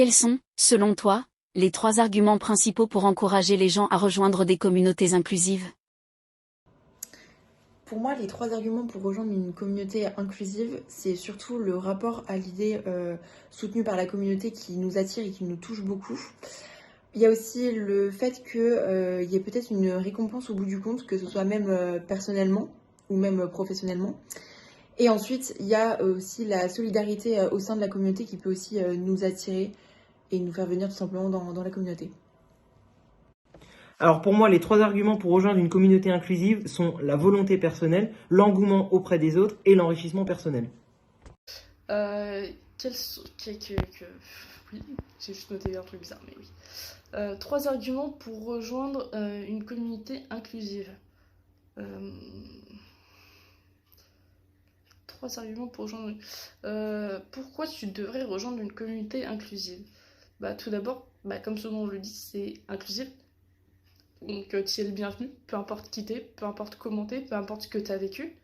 Quels sont, selon toi, les 3 arguments principaux pour encourager les gens à rejoindre des communautés inclusives? Pour moi, les 3 arguments pour rejoindre une communauté inclusive, c'est surtout le rapport à l'idée soutenue par la communauté qui nous attire et qui nous touche beaucoup. Il y a aussi le fait qu'il y ait peut-être une récompense au bout du compte, que ce soit même personnellement ou même professionnellement. Et ensuite, il y a aussi la solidarité au sein de la communauté qui peut aussi nous attirer et nous faire venir tout simplement dans la communauté. Alors pour moi, les 3 arguments pour rejoindre une communauté inclusive sont la volonté personnelle, l'engouement auprès des autres et l'enrichissement personnel. Oui, j'ai juste noté un truc bizarre, mais oui. 3 arguments pour rejoindre une communauté inclusive. 3 arguments pour rejoindre. Pourquoi tu devrais rejoindre une communauté inclusive? Tout d'abord, comme son nom le dit, c'est inclusif. Donc tu es le bienvenu, peu importe qui t'es, peu importe comment t'es, peu importe ce que t'as vécu,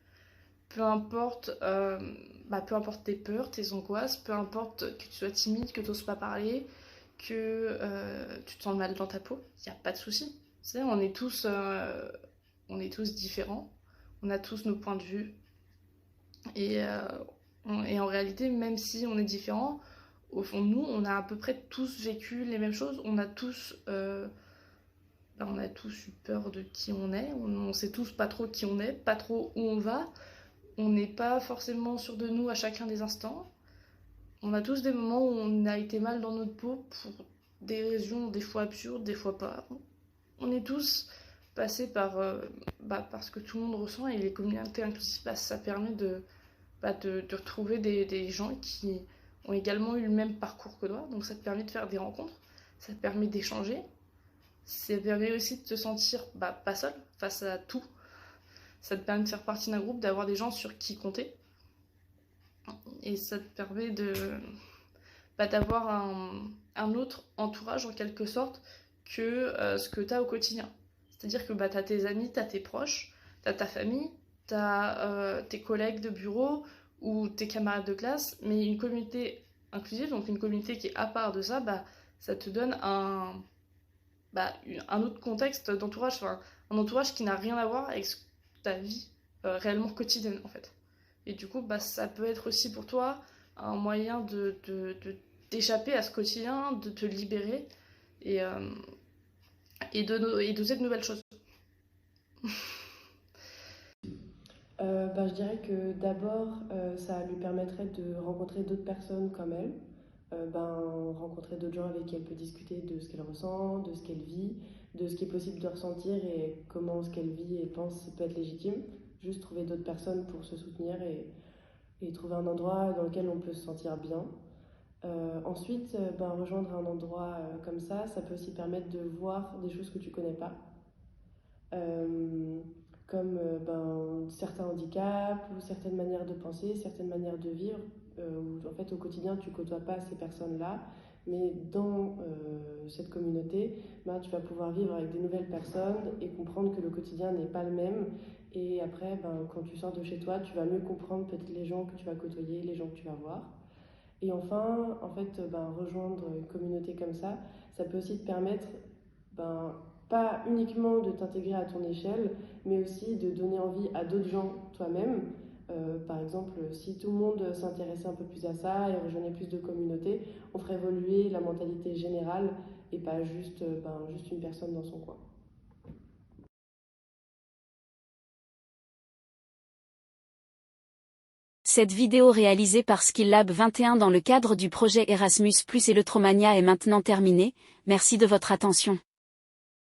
peu importe, peu importe tes peurs, tes angoisses, peu importe que tu sois timide, que tu n'oses pas parler, que tu te sens mal dans ta peau, il n'y a pas de souci. C'est-à-dire, on est tous différents, on a tous nos points de vue. Et en réalité, même si on est différents, au fond de nous, on a à peu près tous vécu les mêmes choses, on a tous eu peur de qui on est, on sait tous pas trop qui on est, pas trop où on va, on n'est pas forcément sûr de nous à chacun des instants. On a tous des moments où on a été mal dans notre peau pour des raisons des fois absurdes, des fois pas. On est tous passés par ce que tout le monde ressent, et les communautés inclusives, ça permet de retrouver des gens qui ont également eu le même parcours que toi, donc ça te permet de faire des rencontres, ça te permet d'échanger. Ça permet aussi de te sentir pas seul face à tout. Ça te permet de faire partie d'un groupe, d'avoir des gens sur qui compter. Et ça te permet d'avoir un autre entourage en quelque sorte que ce que tu as au quotidien. C'est-à-dire que tu as tes amis, tu as tes proches, tu as ta famille, tu as tes collègues de bureau ou tes camarades de classe, mais une communauté inclusive, donc une communauté qui est à part de ça, ça te donne un autre contexte d'entourage, enfin, un entourage qui n'a rien à voir avec ta vie réellement quotidienne en fait. Et du coup, ça peut être aussi pour toi un moyen d'échapper à ce quotidien, de te libérer et d'oser de nouvelles choses. Je dirais que d'abord, ça lui permettrait de rencontrer d'autres personnes comme elle. Rencontrer d'autres gens avec qui elle peut discuter de ce qu'elle ressent, de ce qu'elle vit, de ce qui est possible de ressentir et comment ce qu'elle vit et pense peut être légitime. Juste trouver d'autres personnes pour se soutenir et trouver un endroit dans lequel on peut se sentir bien. Ensuite, rejoindre un endroit comme ça peut aussi permettre de voir des choses que tu connais pas. Comme certains handicaps ou certaines manières de penser, certaines manières de vivre, où en fait au quotidien tu côtoies pas ces personnes-là, mais dans cette communauté, tu vas pouvoir vivre avec des nouvelles personnes et comprendre que le quotidien n'est pas le même. Et après, quand tu sors de chez toi, tu vas mieux comprendre peut-être les gens que tu vas côtoyer, les gens que tu vas voir. Et enfin, rejoindre une communauté comme ça peut aussi te permettre pas uniquement de t'intégrer à ton échelle, mais aussi de donner envie à d'autres gens toi-même. Par exemple, si tout le monde s'intéressait un peu plus à ça et rejoignait plus de communautés, on ferait évoluer la mentalité générale et pas juste une personne dans son coin. Cette vidéo réalisée par Skill-Lab 21 dans le cadre du projet Erasmus+ et l'Eutromania est maintenant terminée. Merci de votre attention.